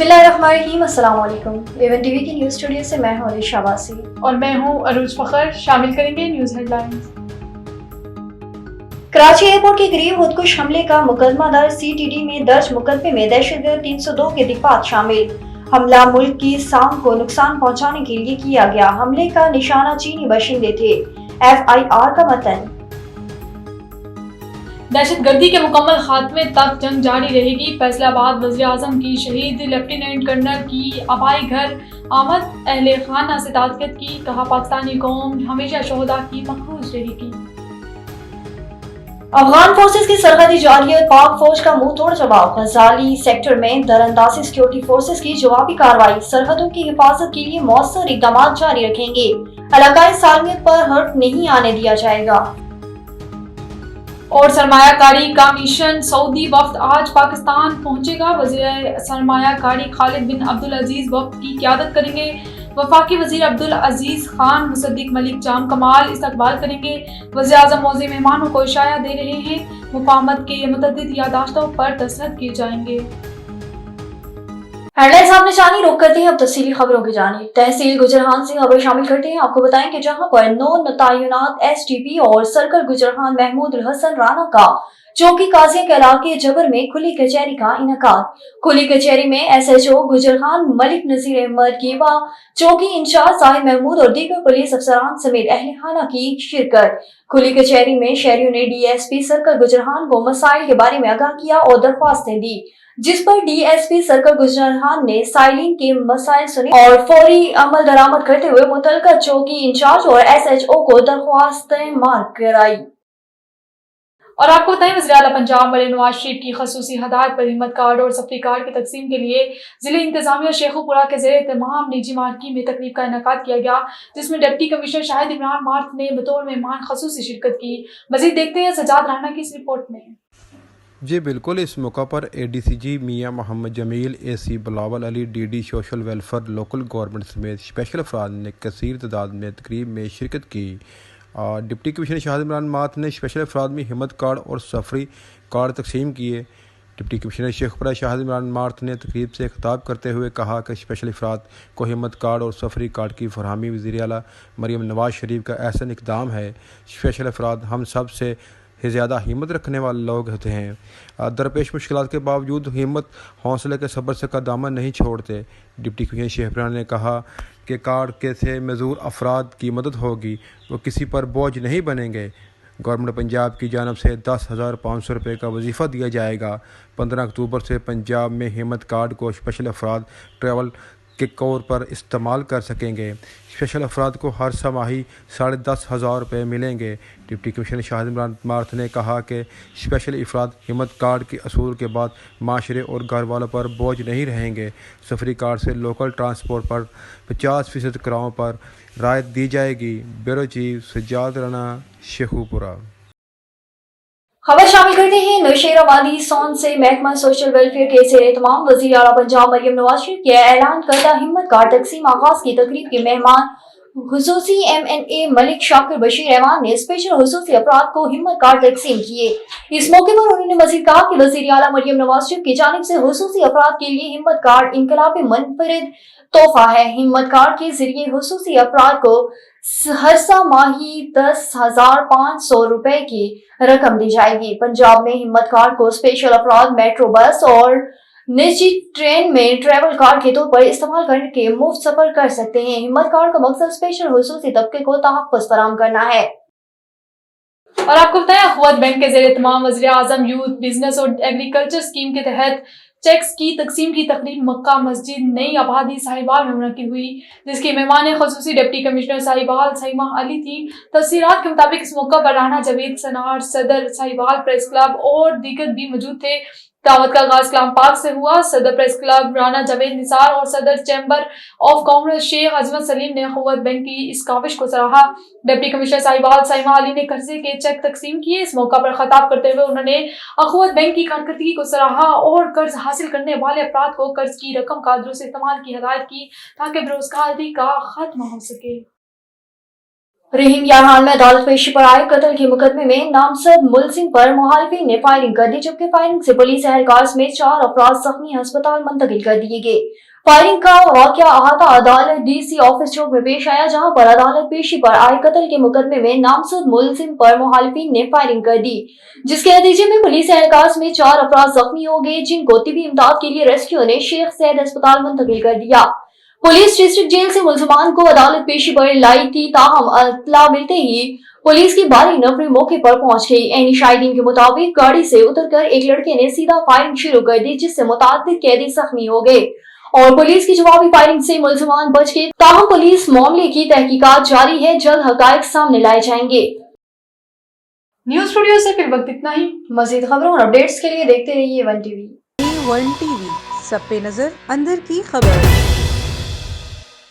बिस्मिल्लाहिर्रहमानिर्रहीम, अस्सलाम वालेकुम। एवन टीवी की न्यूज़ स्टूडियो से मैं हूं अलीशा वासी और मैं हूं अरूज फखर। शामिल करेंगे न्यूज़ हेडलाइंस। कराची एयरपोर्ट के करीब खुदकुश हमले का मुकदमा दर्ज। सीटीडी में दर्ज मुकदमे में दहशतगर्द 302 के दिफात शामिल। हमला मुल्क की शान को नुकसान पहुंचाने के लिए किया गया। हमले का निशाना चीनी बाशिंदे थे। FIR का मतन। दहशतगर्दी के मुकम्मल खात्मे तक जंग जारी रहेगी। फैसलाबाद वज़ीर आज़म की शहीद लेफ्टिनेंट कर्नल की आबाई घर आमद। अहले खाना से ताज़ियत की, कहा पाकिस्तानी कौम हमेशा शोहदा की मखरूज रहेगी। अफगान फोर्सेस की सरहदी जारहियत, पाक फौज का मुंह तोड़ जवाब। गजाली सेक्टर में दरअंदाजी सिक्योरिटी फोर्सेस की जवाबी कार्रवाई। सरहदों की हिफाजत के लिए मौसर इकदाम जारी रखेंगे। इलाकाई सालमियत पर हर्ट नहीं आने दिया जाएगा। और सरमायाकारी का मिशन सऊदी वफ्द आज पाकिस्तान पहुंचेगा। वज़ीर सरमायाकारी खालिद बिन अब्दुल अजीज वफ्द की क़यादत करेंगे। वफाकी वज़ीर अब्दुल अजीज खान मुसद्दिक मलिक जाम कमाल इस्तकबाल करेंगे। वज़ीर आज़म मौज़ूई मेहमानों को इशारा दे रहे हैं। मुफाहमत के मुतअद्दिद यादाश्तों पर दस्तखत किए जाएंगे। हेडलाइंस आपने जानी, रुक करते हैं अब तफसीली खबरों की जानिब। तहसील गुजरहान से खबर शामिल करते हैं। आपको बताएं कि जहां पर 9 तयनात STP और सर्कल गुजरहान महमूद हसन राना का चौकी काजिया के इलाके जबर में खुली कचहरी का इनेकाद। खुली कचहरी में SHO गुजरहान मलिक नजीर अहमद गेवा, चौकी इंचार्ज साहिब महमूद और दीगर पुलिस अफसरान समेत अहले खाना की शिरकत। खुली कचहरी में शहरियों ने DSP सर्कल गुजरहान को मसाइल के बारे में आगाह किया और दरख्वास्तें दी, जिस पर DSP सर्कल गुजरहान ने साइलिन के मसाइल सुने और फौरी अमल दरामद करते हुए मुतलका चौकी इंचार्ज और SHO को दरख्वास्तें मार्क कराई। और आपको बताएं, वज़ीर आला पंजाब मलिक नवाज शरीफ की खसूसी हदायत पर हिम्मत कार्ड और सफरी कार्ड की तकसीम के लिए जिले इंतजामिया शेखुपुरा के ज़ेर एहतमाम निजी मार्की में तकरीब का इनेकाद किया गया, जिसमें डिप्टी कमिश्नर शाहिद इमरान मार्थ ने बतौर मेहमान खसूसी शिरकत की। मजीद देखते हैं सजाद राना की इस रिपोर्ट में। जी बिल्कुल, इस मौका पर ADCG Mian Mohammad Jamil, AC Bilawal Ali, DD social welfare local government समेत स्पेशल अफराद ने कसीर तादाद में तकरीब में शिरकत की। डिप्टी कमिश्नर शाहिद इमरान मार्थ ने स्पेशल अफराद में हिम्मत कार्ड और सफरी कार्ड तकसीम किए। डिप्टी कमिश्नर शेखपुरा शाहिद इमरान मार्थ ने तकरीब से खिताब करते हुए कहा कि स्पेशल अफराद को हिम्मत कार्ड और सफरी कार्ड की फरहमी वज़ीर आला मरीम नवाज शरीफ का ऐसा इक़दाम है। स्पेशल अफराद हम सब से ज़्यादा हिम्मत रखने वाले लोग होते हैं। दरपेश मुश्किलात के बावजूद हिम्मत, हौसले के सब्र से का दामन नहीं छोड़ते। डिप्टी कमिश्नर शेखपुरा ने कहा कि कार्ड के से मजदूर अफराद की मदद होगी, वो किसी पर बोझ नहीं बनेंगे। गवर्नमेंट पंजाब की जानब से 10,500 रुपये का वजीफ़ा दिया जाएगा। 15 अक्टूबर से पंजाब में हिम्मत कार्ड को स्पेशल अफराद ट्रैवल के तौर पर इस्तेमाल कर सकेंगे। स्पेशल अफराद को हर समाही 10,500 रुपये मिलेंगे। डिप्टी कमिश्नर शाहिद इमरान मार्थ ने कहा कि स्पेशल अफराद हिम्मत कार्ड के असूल के बाद माशरे और घर वालों पर बोझ नहीं रहेंगे। सफरी कार्ड से लोकल ट्रांसपोर्ट पर 50% किरायों पर राहत दी जाएगी। Bureau chief Sajjad Rana, Sheikhupura. खबर शामिल करते हैं नौशेराबादी सोन से। महकमा सोशल वेलफेयर के ज़ेर एहतमाम वज़ीर आला पंजाब मरियम नवाज शरीफ के ऐलान करदा हिम्मत कार्ड तकसीम आगाज की तकरीब के मेहमान हुसूसी MNA मलिक शाकिर बशीर रहमान ने स्पेशल हुसूसी अफराद को हिम्मत कार्ड तकसीम किए। इस मौके पर उन्होंने मजीद कहा कि वज़ीर आला मरियम नवाज शरीफ की जानिब से हुसूसी अफराद के लिए हिम्मत कार्ड इनकलाबी मुनफरिद तोहफा है। हिम्मत कार्ड के जरिए हुसूसी अफराद को हर माही 10,500 रुपए की रकम दी जाएगी। पंजाब में हिम्मत कार्ड को स्पेशल अफराद मेट्रो बस और निजी ट्रेन में ट्रैवल कार्ड के तौर पर इस्तेमाल करके मुफ्त सफर कर सकते हैं। हिम्मत कार्ड का मकसद स्पेशल हुसूसी तबके को तहफ़्फ़ुज़ फराहम करना है। और आपको बताएं, अखवत बैंक के ज़ेर एहतमाम वज़ीर आज़म यूथ बिजनेस और एग्रीकल्चर स्कीम के तहत चेक्स की तकसीम की तकरीब मक्का मस्जिद नई आबादी साहिबाल में मुनक़िद हुई, जिसकी मेहमान खसूसी डिप्टी कमिश्नर साहिबाल सईमा अली थी। तफसीलात के मुताबिक इस मौका पर राना जवेद सनार, सदर साहिबाल प्रेस क्लब और दीगर भी मौजूद थे। दावत का आगाज कलाम पाक से हुआ। सदर प्रेस क्लब राना जावेद निसार और सदर चैम्बर ऑफ कॉमर्स शेख अजमत सलीम ने अखवत बैंक की इस काविश को सराहा। डिप्टी कमिश्नर साहिबाल सईमा अली ने कर्जे के चेक तकसीम किए। इस मौका पर खिताब करते हुए उन्होंने अखवत बैंक की कारकर्दगी को सराहा और कर्ज हासिल करने वाले अफराद को कर्ज की रकम का दुरुस्त इस्तेमाल की हिदायत की, ताकि बेरोजगारी का खात्मा हो सके। रहीम यारहान में अदालत पेशी पर आए कत्ल के मुकदमे में नामजद मुलजिम पर मुखालिफिन ने फायरिंग कर दी, जबकि फायरिंग से पुलिस एहलकार समेत 4 अफराद जख्मी अस्पताल मुंतकिल कर दिए गए। फायरिंग का वाकया अहाता अदालत डीसी ऑफिस चौक में पेश आया, जहां पर अदालत पेशी पर आए कत्ल के मुकदमे में नामजद मुलजिम पर मुखालिफिन ने फायरिंग कर दी, जिसके नतीजे में पुलिस एहलकार समेत 4 अफराद जख्मी हो गए, जिनको तिबी इमदाद के लिए रेस्क्यू ने शेख सैयद अस्पताल मुंतकिल कर दिया। पुलिस डिस्ट्रिक्ट जेल से मुलजमान को अदालत पेशी पर लाई थी, ताहम इत्तला मिलते ही पुलिस की भारी नफरी मौके पर पहुंच गई। एनी शाहिदीन के मुताबिक गाड़ी से उतरकर एक लड़के ने सीधा फायरिंग शुरू कर दी, जिससे मुतादिद कैदी जख्मी हो गए और पुलिस की जवाबी फायरिंग से मुलजमान बच गए। ताहम पुलिस मामले की तहकीकात जारी है, जल्द हकायक सामने लाए जाएंगे। न्यूज स्टूडियो से फिर वक्त इतना ही। मजीद खबरों और अपडेट्स के लिए देखते रहिए वन टीवी। वन टीवी, सब पे नजर, अंदर की खबर।